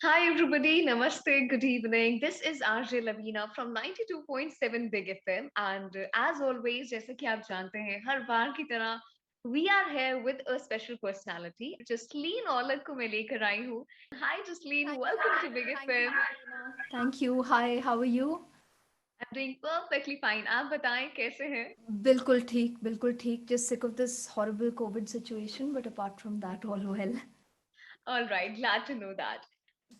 Hi everybody, namaste, good evening. This is RJ Lavina from 92.7 Big FM and as always जैसे कि आप जानते हैं हर बार की तरह we are here with a special personality. Jasleen Aulakh को मैं लेकर आई हूँ. Hi Jasleen, Thank welcome you. to Big Thank you, FM. Ravina. Thank you. Hi, how are you? I'm doing perfectly fine. आप बताएं कैसे हैं? बिल्कुल ठीक. Just sick of this horrible COVID situation, but apart from that, all well. All right, glad to know that.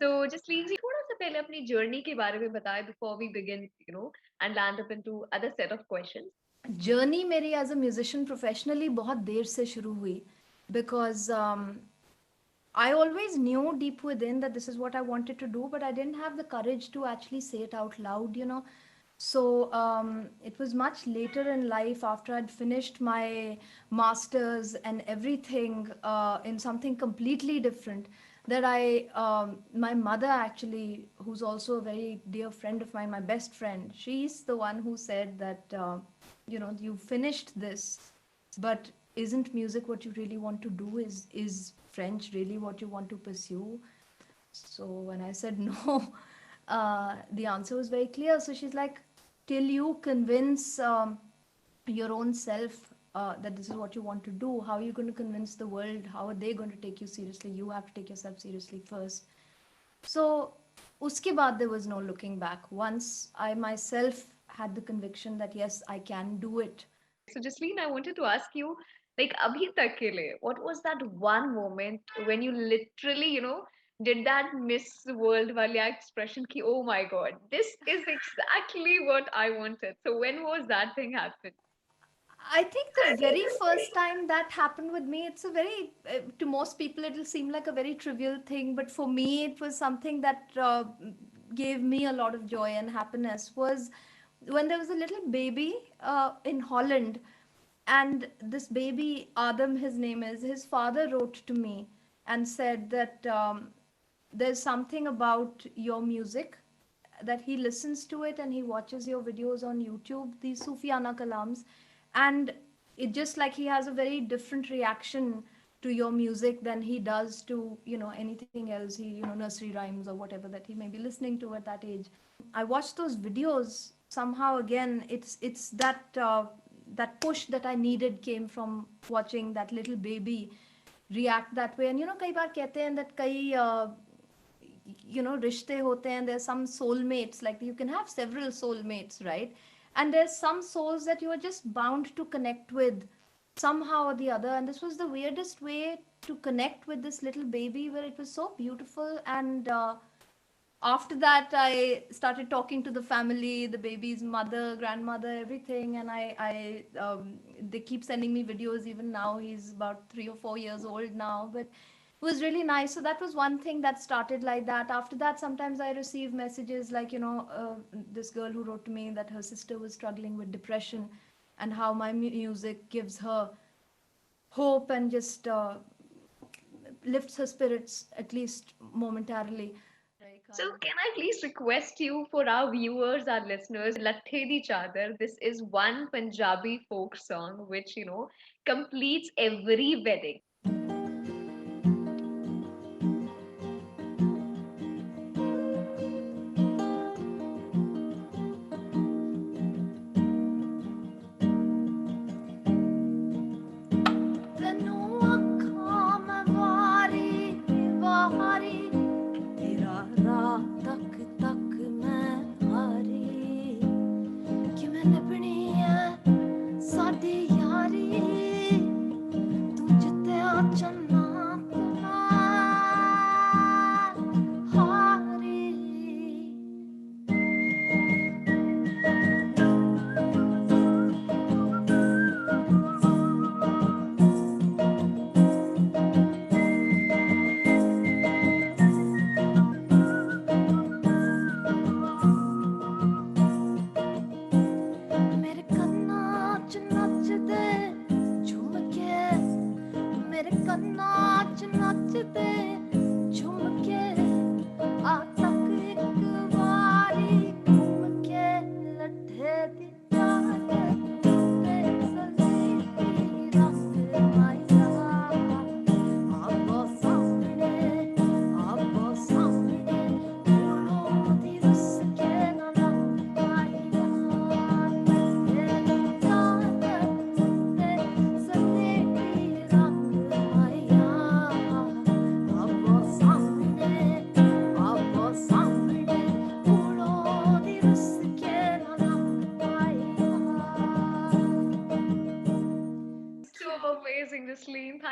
So Jasleen जी थोड़ा सा पहले अपनी journey के बारे में बताएं before we begin, and land up into other set of questions. Journey मेरी as a musician professionally बहुत देर से शुरू हुई because I always knew deep within that this is what I wanted to do, but I didn't have the courage to actually say it out loud. So it was much later in life after I'd finished my master's and everything in something completely different that my mother actually, who's also a very dear friend of mine, my best friend, she's the one who said that, you finished this, but isn't music what you really want to do? Is French really what you want to pursue? So when I said no, the answer was very clear. So she's like, till you convince your own self that this is what you want to do, how are you going to convince the world? How are they going to take you seriously? You have to take yourself seriously first. So uske baad there was no looking back. Once I myself had the conviction that yes, I can do it. So, Jasleen, I wanted to ask you, like, abhi tak ke liye, what was that one moment when you literally, did that Miss World wali expression ki, oh my God, this is exactly what I wanted. So, when was that thing happen? I think the very first time that happened with me, it's a very, to most people, it'll seem like a very trivial thing, but for me, it was something that gave me a lot of joy and happiness. Was when there was a little baby in Holland, and this baby, Adam, his name is, his father wrote to me and said that there's something about your music that he listens to it and he watches your videos on YouTube, these Sufiana Kalams, and it just like he has a very different reaction to your music than he does to anything else. He nursery rhymes or whatever that he may be listening to at that age. I watched those videos. Somehow again, it's that push that I needed came from watching that little baby react that way. And कई बार कहते हैं that कई रिश्ते होते हैं, there's some soulmates, like you can have several soulmates, right? And there's some souls that you are just bound to connect with somehow or the other. And this was the weirdest way to connect with this little baby, where it was so beautiful. And after that, I started talking to the family, the baby's mother, grandmother, everything. And they keep sending me videos. Even now, he's about 3 or 4 years old now, but it was really nice. So that was one thing that started like that. After that, sometimes I receive messages like, this girl who wrote to me that her sister was struggling with depression, and how my music gives her hope and just lifts her spirits, at least momentarily. Very So, kind. can I please request you for our viewers, our listeners, Lathe Di Chadar? This is one Punjabi folk song which, completes every wedding. ਤੈਨੂੰ ਅੱਖਾਂ ਮੈਂ ਵਾਰੀ ਵਾਰੀ ਤੇਰਾ ਰਾਹ ਤੱਕ ਤੱਕ ਮੈਂ ਹਾਰੀ ਕਿਵੇਂ ਨਿਭਣੀ ਐ ਸਾਡੀ ਯਾਰੀ ਤੂੰ ਜਿੱਤਿਆ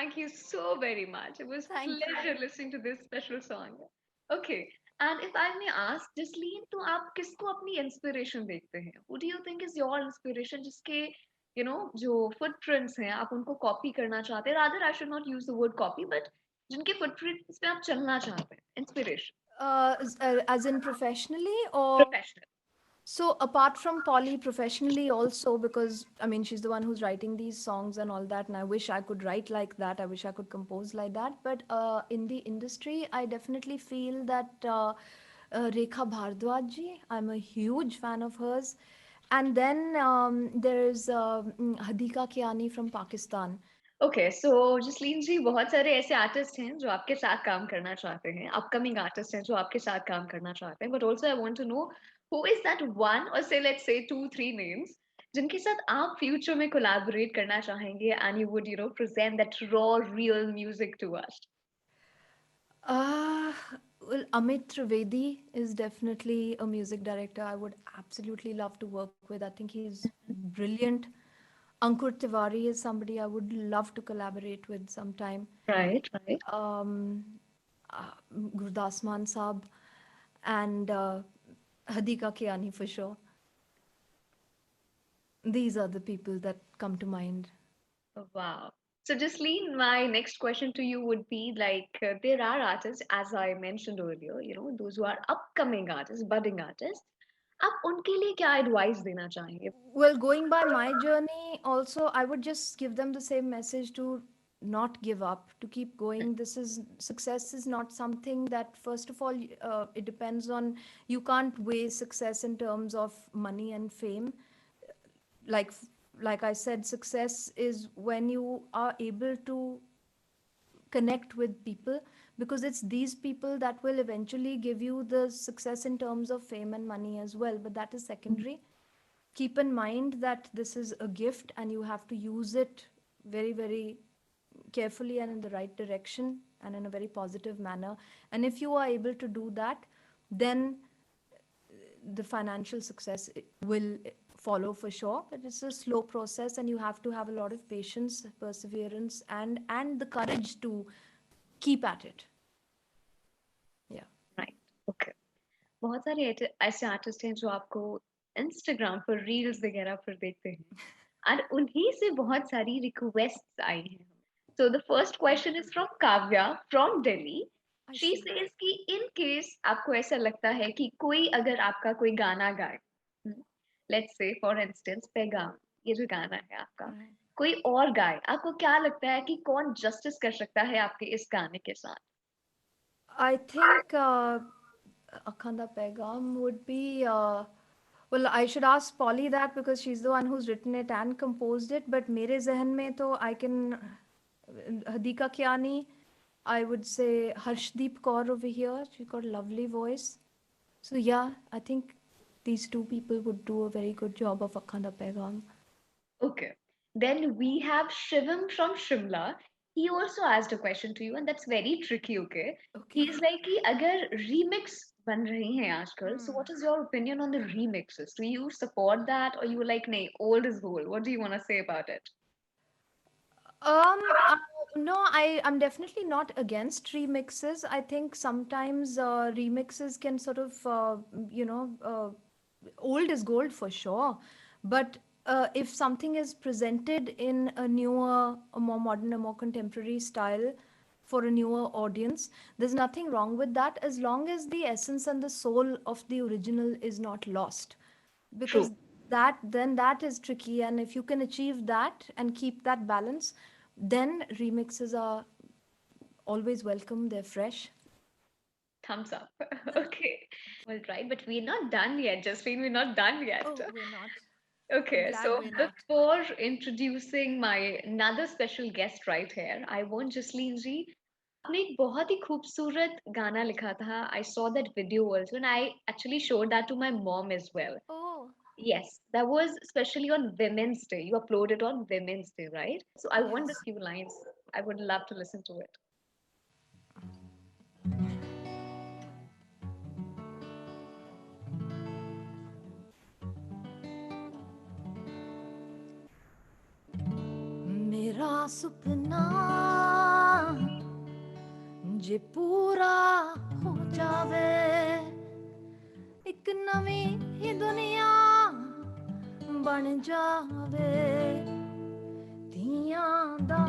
Thank you so very much. It was Thank you. pleasure listening to this special song. Okay. And if I may ask, Jasleen, तो आप किसको अपनी inspiration देखते हैं? Who do you think is your inspiration जिसके जो footprints हैं आप उनको copy करना चाहते हैं? Rather, I should not use the word copy, but जिनके footprints पे आप चलना चाहते हैं. Inspiration. As in professionally or Professional. so apart from Polly professionally also, because I mean she's the one who's writing these songs and all that, and I wish I could write like that. I wish I could compose like that. But in the industry, I definitely feel that Rekha Bhardwaj ji, I'm a huge fan of hers. And then there's Hadika Kiani from Pakistan. Okay so Jasleen ji बहुत सारे ऐसे artist हैं जो आपके साथ काम करना चाहते हैं अपकमिंग आर्टिस्ट हैं जो आपके साथ काम करना चाहते हैं but also I want to know who is that one or say let's say 2 3 names जिनके साथ आप फ्यूचर में कोलैबोरेट करना चाहेंगे and you would present that raw real music to us Uh, well, Amit Trivedi is definitely a music director I would absolutely love to work with. I think he's brilliant. Ankur Tiwari is somebody I would love to collaborate with sometime. Right right Um, Gurdas Maan Saab and Hadika Kiani for sure. These are the people that come to mind. Wow. So, Jasleen, my next question to you would be like, there are artists, as I mentioned earlier, those who are upcoming artists, budding artists. आप उनके लिए क्या advice देना चाहेंगे? Well, going by my journey, also, I would just give them the same message to not give up, to keep going. This is success is not something that, first of all, it depends on, you can't weigh success in terms of money and fame. Like, like I said, success is when you are able to connect with people, because it's these people that will eventually give you the success in terms of fame and money as well, but that is secondary. Keep in mind that this is a gift and you have to use it very, very carefully and in the right direction and in a very positive manner. And if you are able to do that, then the financial success will follow for sure. But it's a slow process and you have to have a lot of patience, perseverance, and the courage to keep at it. Yeah. Right. Okay. बहुत सारे ऐसे artist हैं जो आपको Instagram पर reels वगैरह पर देखते हैं और उन्हीं से बहुत सारी रिक्वेस्ट्स आई हैं so the first question is from Kavya from Delhi. I She see. says कि in case आपको ऐसा लगता है कि कोई अगर आपका कोई गाना गाए let's say for instance पैगाम ये जो गाना है आपका Right. कोई और गाए आपको क्या लगता है कि कौन जस्टिस कर सकता है आपके इस गाने के साथ I think Akhanda Pegam would be. Well, I should ask Polly that because she's the one who's written it and composed it. But मेरे ज़हन में तो I can Hadika Kiani, I would say Harshdeep Kaur over here. She's got a lovely voice. So yeah, I think these two people would do a very good job of Akhanda Pegam. Okay. Then we have Shivam from Shimla. He also asked a question to you, and that's very tricky, okay? Okay. He's like कि अगर remix बन रहे हैं आजकल, so what is your opinion on the remixes? Do you support that or you like नहीं, old is gold? What do you want to say about it? No, I'm definitely not against remixes. I think sometimes remixes can sort of, old is gold for sure. But if something is presented in a newer, a more modern, a more contemporary style for a newer audience, there's nothing wrong with that as long as the essence and the soul of the original is not lost. Because True. that is tricky, and if you can achieve that and keep that balance, then remixes are always welcome, they're fresh. Thumbs up. Okay. All right, but we're not done yet, Justine. We're not done yet. Oh, we're not. I'm Okay, glad so we're not. before introducing my another special guest right here, I want Jasleen ji, आपने एक बहुत ही खूबसूरत गाना लिखा था. I saw that video also, and I actually showed that to my mom as well. Oh, Yes, that was especially on Women's Day. You uploaded on Women's Day, right? So I want a yes. few lines. I would love to listen to it. मेरा सपना ਜੇ ਪੂਰਾ ਹੋ ਜਾਵੇ ਇੱਕ ਨਵੀਂ ਹੀ ਦੁਨੀਆ ਬਣ ਜਾਵੇ ਧੀਆਂ ਦਾ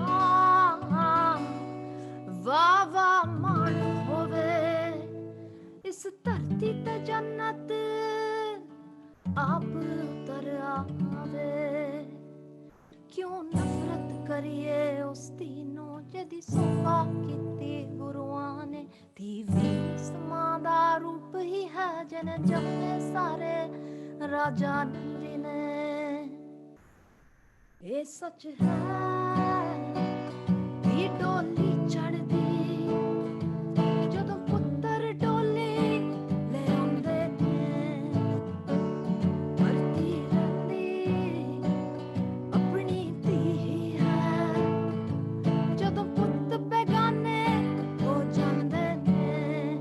ਵਾਹ ਵਾਹ ਮਾਣ ਹੋਵੇ ਇਸ ਧਰਤੀ ਤੇ ਜੰਨਤ ਆਪ ਉਤਰ ਆਵੇ ਕਿਉਂ ਨਫ਼ਰਤ ਕਰੀਏ ਉਸ ਦੀ ਨੂੰ ਜਿਹਦੀ ਸੇਵਾ ਕੀਤੀ ਗੁਰੂਆਂ ਨੇ ਧੀ ਵੀ ਸਮਾਂ ਦਾ ਰੂਪ ਹੀ ਹੈ ਜਿਹਨੇ ਜੰਮੇ ਸਾਰੇ ਰਾਜਾ ਜੀ ਨੇ ਇਹ ਸੱਚ ਹੈ ਵੀ ਡੋਲੀ ਚੜਦੀ ਜਦੋਂ ਪੁੱਤਰ ਡੋਲੀ ਲੈ ਆਉਂਦੇ ਨੇ ਵਰਤੀ ਰਹਿੰਦੀ ਆਪਣੀ ਧੀ ਹੀ ਹੈ ਜਦੋਂ ਪੁੱਤ ਬੇਗਾਨੇ ਹੋ ਜਾਂਦੇ ਨੇ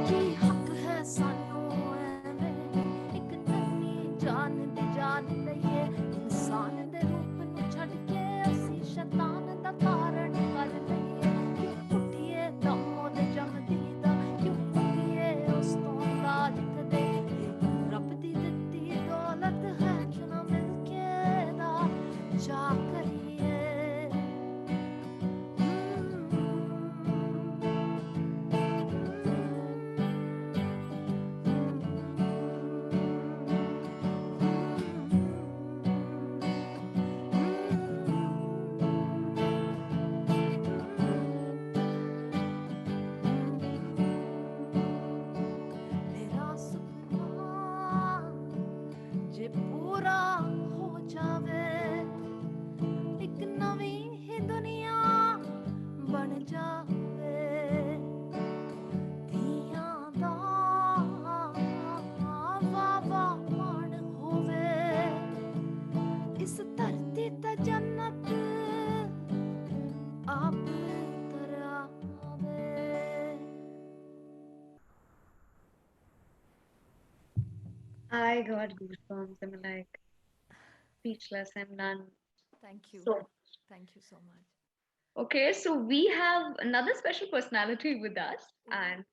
ਕੀ ਹੱਕ ਹੈ ਸਾਨੂੰ ਐਵੇਂ ਇੱਕ ਨੰਨੀ ਜਾਨ ਦੀ ਜਾਨ ਲਈਏ ਇਨਸਾਨ ਦੇ ਰੂਪ ਨੂੰ ਛੱਡ ਕੇ ਅਸੀਂ ਸ਼ੈਤਾਨ ਦਾ ਕਾਰਨ ਕਰ ਲਈਏ ਕਿਉਂ ਉੱਠੀਏ ਦਮ ਉਹਦੇ ਜੰਮਦੀ ਦਾ ਕਿਉਂ ਉੱਠੀਏ ਉਸ ਤੋਂ ਰਾਜ ਕਦੇ ਰੱਬ ਦੀ ਦਿੱਤੀ ਦੌਲਤ ਹੈ ਕਿਉਂ ਨਾ ਮਿਲ ਕੇ ਦਾ ਚਾਅ ਕਰੀਏ ਮੇਰਾ ਸੁਪਨਾ ਜੇ ਪੂਰਾ ਹੋ ਜਾਵੇ ਇੱਕ ਨਵੀਂ ਹੀ ਦੁਨੀਆ ਬਣ ਜਾਵੇ ਧੀਆਂ ਦਾ ਵਾਹ ਵਾਹ ਮਾਣ ਹੋਵੇ ਇਸ ਧਰਤੀ ਤੇ ਜੰਨਤ ਆਪ ਉਤਰ ਆਵੇ I got goosebumps. I'm like speechless. I'm none. Thank you. So, Thank you so much. okay, so we have another special personality with us, and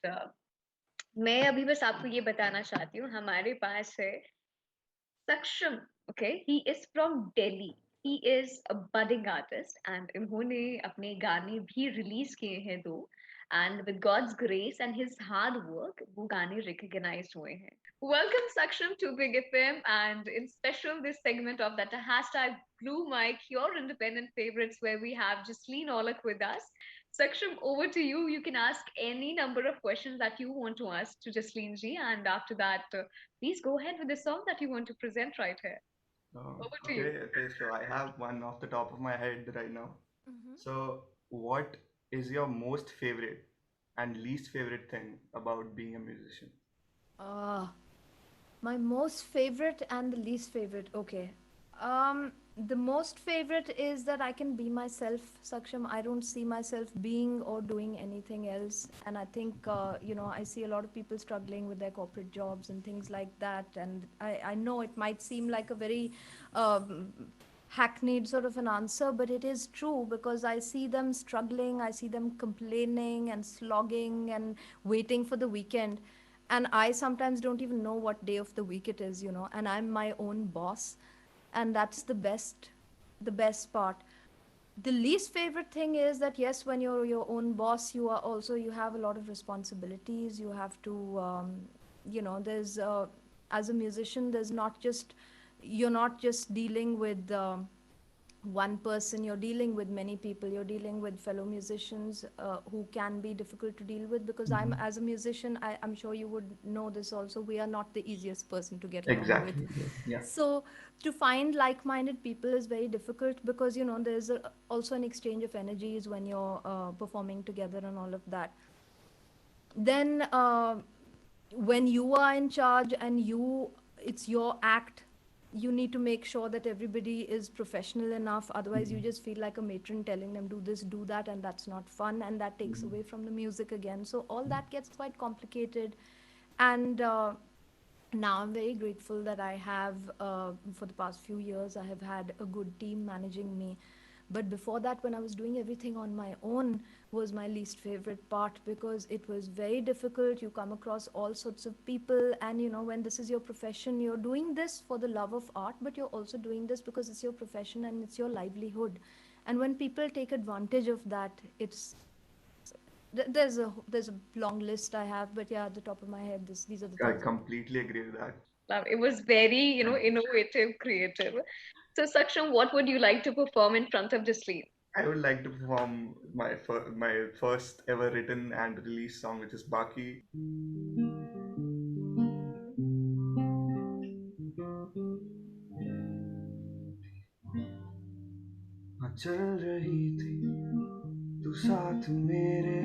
मैं अभी बस आपको ये बताना चाहती हूँ हमारे पास है Saksham. Okay, he is from Delhi. He is a budding artist, and इन्होंने अपने गाने भी रिलीज किए हैं दो. And with God's grace and his hard work, वो गाने recognized हुए हैं. Welcome Saksham to Big FM, and in special this segment of that hashtag Blue Mike, your independent favorites, where we have Jasleen Olak with us. Saksham, over to you. You can ask any number of questions that you want to ask to Jasleen ji, and after that, please go ahead with the song that you want to present right here. Over to you. Okay. So I have one off the top of my head right now. So, what is your most favorite and least favorite thing about being a musician? Uh, my most favorite and the least favorite. Okay. The most favorite is that I can be myself, Saksham. I don't see myself being or doing anything else. And I think, I see a lot of people struggling with their corporate jobs and things like that. And I know it might seem like a very hackneyed sort of an answer, but it is true because I see them struggling, I see them complaining and slogging and waiting for the weekend. And I sometimes don't even know what day of the week it is, and I'm my own boss. And that's the best part. The least favorite thing is that yes, when you're your own boss, you have a lot of responsibilities. You have to, there's as a musician, there's not just you're not just dealing with one person, you're dealing with many people, you're dealing with fellow musicians who can be difficult to deal with because I'm as a musician, I'm sure you would know this also, we are not the easiest person to get along with. Exactly. Yeah. So to find like-minded people is very difficult because there's also an exchange of energies when you're performing together and all of that. Then when you are in charge and it's your act, you need to make sure that everybody is professional enough, otherwise you just feel like a matron telling them do this, do that, and that's not fun, and that takes away from the music again. So all that gets quite complicated. And now I'm very grateful that I have for the past few years I have had a good team managing me But before that, when I was doing everything on my own, was my least favorite part, because it was very difficult. You come across all sorts of people, and when this is your profession, you're doing this for the love of art, but you're also doing this because it's your profession and it's your livelihood. And when people take advantage of that, there's a long list I have, but yeah, at the top of my head, these are the I things. completely agree with that. It was very, Thank you. innovative, creative. So, Saksham, what would you like to perform in front of Jasleen? I would like to perform my first ever written and released song, which is Baki. हाँ, चल रही थी तू साथ मेरे,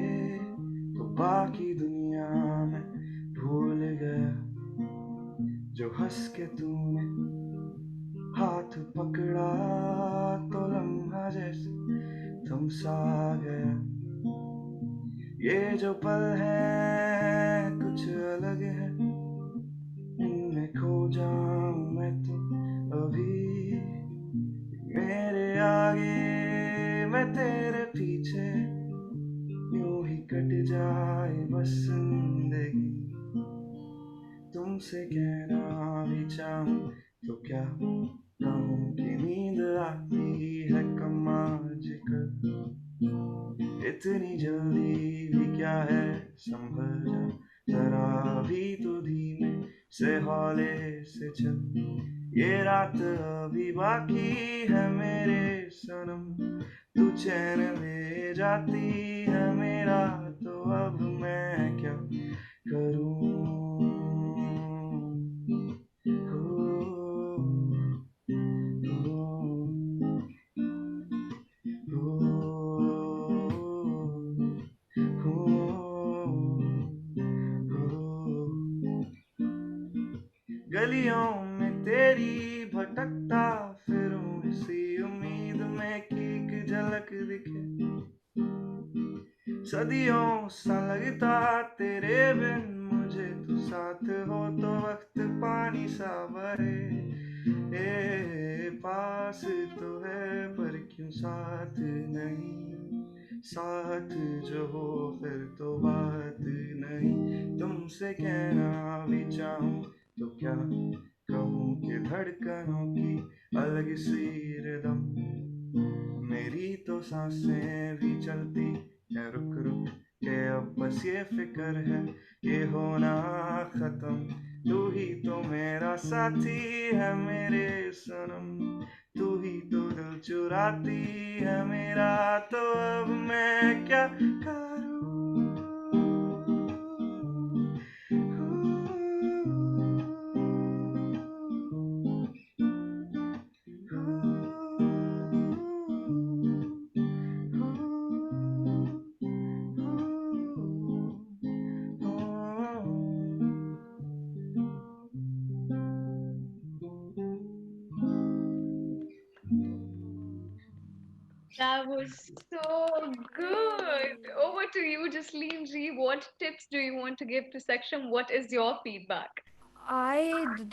तो बाकी दुनिया में भूल गया, जो हंस के तूने हाथ पकड़ा, तो लम्हा जैसे थम सा गया। ये जो पल है कुछ अलग है, इनमें खो जाऊं मैं तो अभी, मेरे आगे मैं तेरे पीछे, यूं ही कट जाए बस जिंदगी। तुमसे कहना भी चाहूं तो क्या कहूं कि नींद आती है कम आजकल, इतनी जल्दी भी क्या है, संभल जा जरा भी तो धीमे से हौले से चल, ये रात अभी बाकी है मेरे सनम, तू चैन ले जाती है मेरा, तो अब मैं क्या करूं। गलियों में तेरी भटकता फिरूं, इसी उम्मीद में कि एक झलक दिखे, सदियों सा लगता तेरे बिन मुझे, तू साथ हो तो वक्त पानी सा बहे, पास तो है पर क्यों साथ नहीं, साथ जो हो फिर तो बात नहीं। तुमसे कहना भी चाहूं तो क्या कहूं कि धड़कनों की अलग सी रिदम, मेरी तो सांसें भी चलती है रुक रुक के, अब बस ये फिक्र है कि होना खत्म, तू ही तो मेरा साथी है मेरे सनम, तू ही तो दिल चुराती है मेरा, तो अब मैं क्या करूं। That was so good. Over to you, Jasleen G. What tips do you want to give to Saksham? What is your feedback?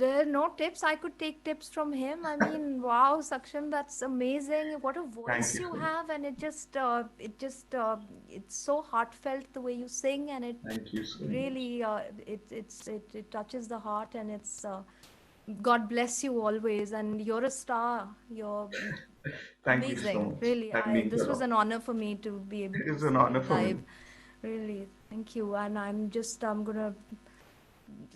There are no tips. I could take tips from him. I mean, wow, Saksham, that's amazing. What a Thank voice you you so much. have, and it's so heartfelt the way you sing, and it Thank you so much. really, it touches the heart, and God bless you always, and you're a star. You're Thank you so amazing. much. Really, That means a this was lot. an honor for me to be able It to is an see honor you for me. live. Really, thank you. And I'm gonna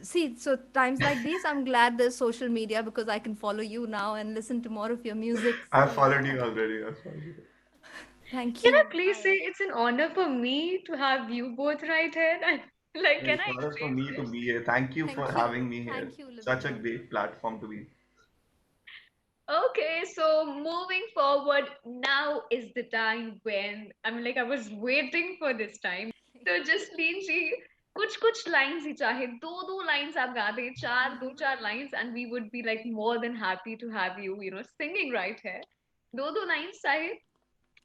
see. So times like these, I'm glad there's social media, because I can follow you now and listen to more of your music. I've So followed yeah, you already. I've followed you. thank Can I you. please say it's an honor for me to have you both right here? Like, can It's I an honor for please? me to be here. Thank you for Thank having you. me here. Thank you, Such a Lavina. great platform to be. Okay, so moving forward, now is the time when I was waiting for this time. So Jasleen जी, कुछ lines ही चाहे दो lines आप गा दें, दो चार lines, and we would be like more than happy to have you, singing right here. दो lines चाहे.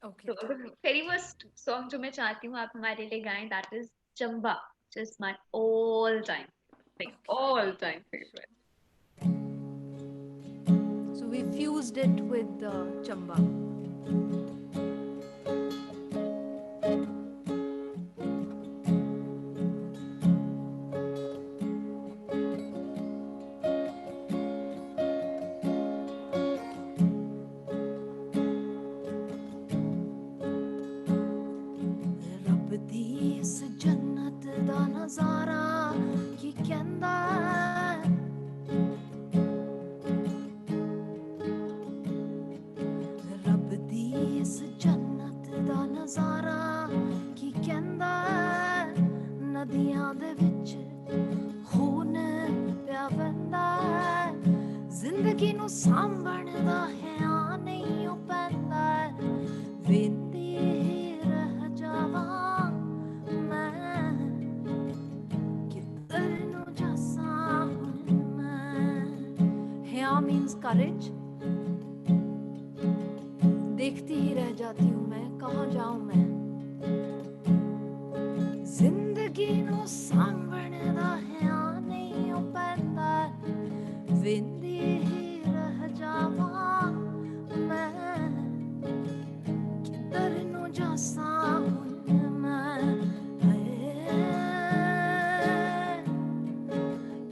Okay. तो the very first song जो मैं चाहती हूँ आप हमारे लिए गाएं, that is Chamba, just my all time, like all time favorite. So we fused it with Chamba. ਨਸਾਂ ਦੇ ਵਿੱਚ ਖੂਨ ਪਿਆ ਵਹਿੰਦਾ ਹੈ ਜ਼ਿੰਦਗੀ ਨੂੰ ਸਾਂਭਣ ਦਾ ਹਿਆ ਨਹੀਂ ਉਹ ਪੈਂਦਾ ਵੇਂਦੀ ਹੀ ਰਹਿ ਜਾਵਾਂ ਮੈਂ ਕਿੱਧਰ ਨੂੰ ਜਾਸਾਂ ਹੁਣ ਮੈਂ ਹਿਆ means courage देखती ही रह जाती हूँ मैं कहाँ जाऊँ मैं जिंदगी नू सांभण दा हिया नहीं ओ पैंदा वेंदी ही रह जावां मैं किधर नू जासां हुण मैं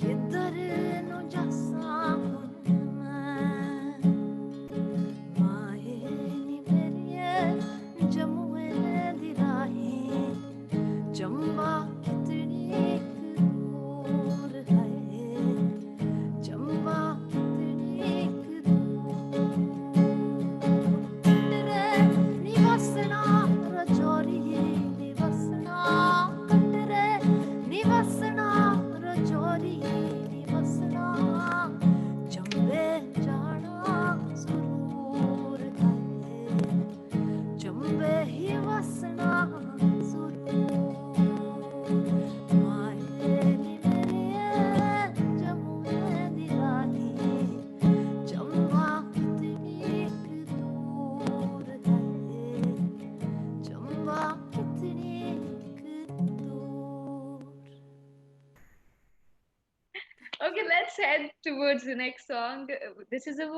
किधर नू जासां हुण मैं माए नी मेरिए जमुए दी राहें चंबा कितनी दूर है चंबा कितनी दूर कटरे निवासना रजौरी निवासना कटरे निवासना रजौरी निवासना चंबे जाना जरूर है चंबे ही वसना Okay, let's head towards the next song. This is a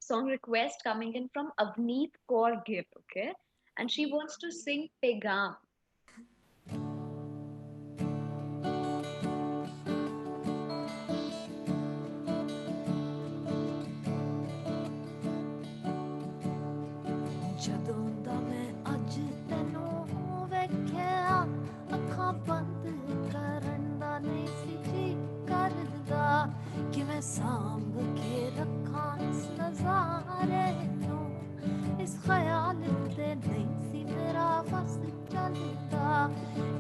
song request coming in from Avneet Kaur Gill, okay? And she wants to sing Pegam. ਜਦੋਂ ਦਾ ਮੈਂ ਅੱਜ ਤੈਨੂੰ ਵੇਖਿਆ ਅੱਖਾਂ ਬੰਦ ਕਰਨ ਦਾ ਨਹੀਂ ਸੀ ਜੀ ਕਰਦਾ ਕਿ ਮੈਂ ਸਾਂਭ ਕੇ ਰੱਖਾਂ ਇਸ ਨਜ਼ਾਰੇ ਨੂੰ ਇਸ ਖਿਆਲ ਤੇ ਨਹੀਂ ਸੀ ਮੇਰਾ ਵਸ ਚੱਲਦਾ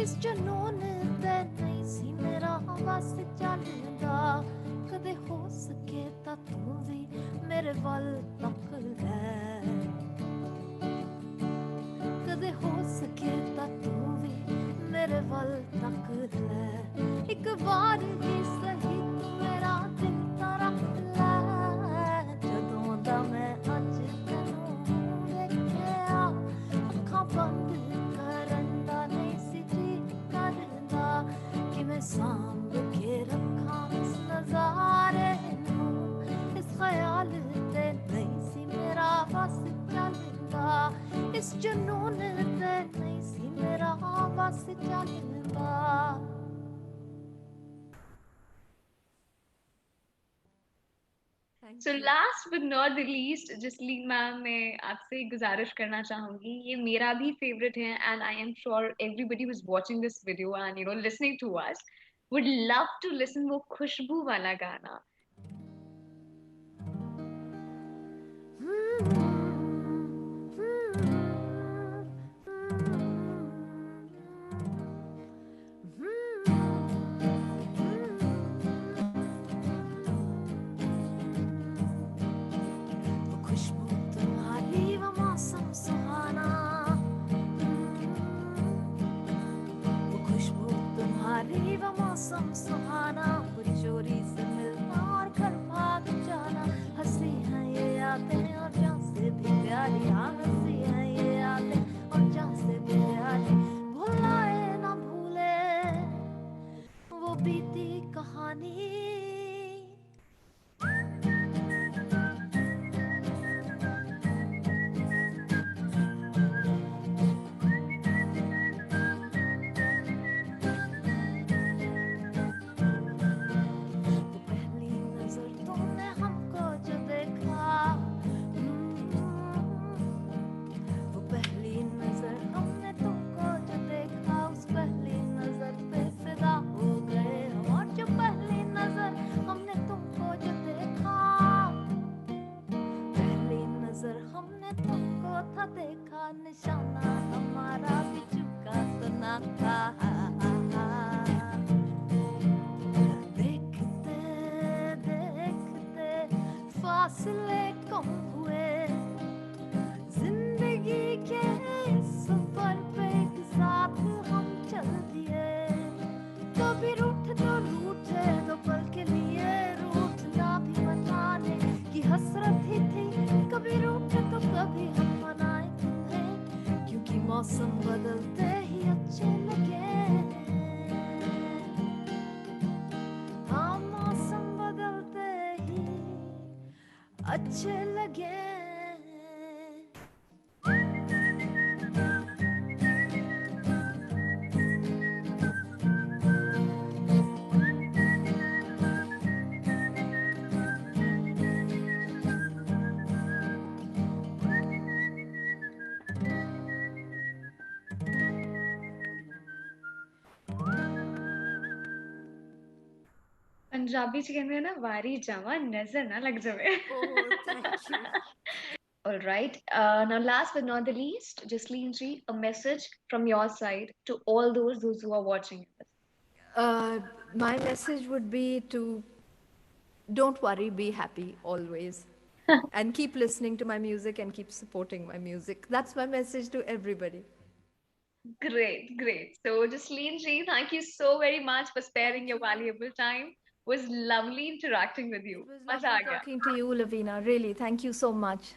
ਇਸ ਜਨੂਨ ਤੇ ਨਹੀਂ ਸੀ ਮੇਰਾ ਵਸ ਚੱਲਦਾ ਕਦੇ ਹੋ ਸਕੇ ਤਾਂ ਤੂੰ ਵੀ ਮੇਰੇ ਵੱਲ ਤੱਕ ਲੈ ਕਦੇ ਹੋ ਸਕੇ ਤਾਂ ਤੂੰ ਵੀ ਮੇਰੇ ਵੱਲ ਤੱਕ ਲੈ ਇੱਕ ਵਾਰ ਹੀ ਸਹੀ ਤੂੰ ਮੇਰਾ ਦਿਲ ਤਾਂ ਰੱਖ ਲੈ ਜਦੋਂ ਦਾ ਮੈਂ ਅੱਜ ਤੈਨੂੰ ਵੇਖਿਆ ਅੱਖਾਂ ਬੰਦ ਕਰਨ ਦਾ ਨਹੀਂ ਸੀ ਜੀ ਕਰਦਾ ਕਿ ਮੈਂ ਸਾਂਭ ਕੇ ਰੱਖਾਂ ਇਸ ਨਜ਼ਾਰੇ ਨੂੰ ਇਸ ਖਿਆਲ ਤੇ ਨਹੀਂ ਸੀ ਮੇਰਾ ਵਸ ਚੱਲਦਾ ਇਸ ਜਨੂਨ ਤੇ ਨਹੀਂ ਸੀ ਮੇਰਾ ਵਸ ਚੱਲਦਾ So last but not the least, Jasleen ma'am, मैं आपसे गुजारिश करना चाहूंगी ये मेरा भी favorite है and I am sure everybody who's watching this video and listening to us would love to listen वो खुशबू वाला गाना. मौसम सुहाना वो चोरी से मिलना और घर भाग जाना हंसी है ये यादें और जान से भी प्यारी हाँ हंसी है ये यादें और जान से भी प्यारी भुलाए ना भूले वो बीती कहानी फासले कम हुए जिंदगी के इस सफर पे एक साथ हम चल दिए कभी रूठ तो रूठे तो पल के लिए रूठना भी मनाने की हसरत ही थी कभी रूठे तो कभी हम मनाए तुम्हें क्योंकि मौसम बदलते ही अच्छे लगे हाँ मौसम बदलते ही अच्छे लगे पंजाबी च कहंदे ना वारी जावा नजर ना लग जावे. Oh, thank you. All right. Now, last but not the least, Jasleen ji, a message from your side to all those who are watching this. My message would be to don't worry, be happy always. And keep listening to my music and keep supporting my music. That's my message to everybody. Great, great. So, Jasleen ji, thank you so very much for sparing your valuable time. It was lovely interacting with you. It was Maza lovely aa gaya. talking to you, Lavina. Really, thank you so much.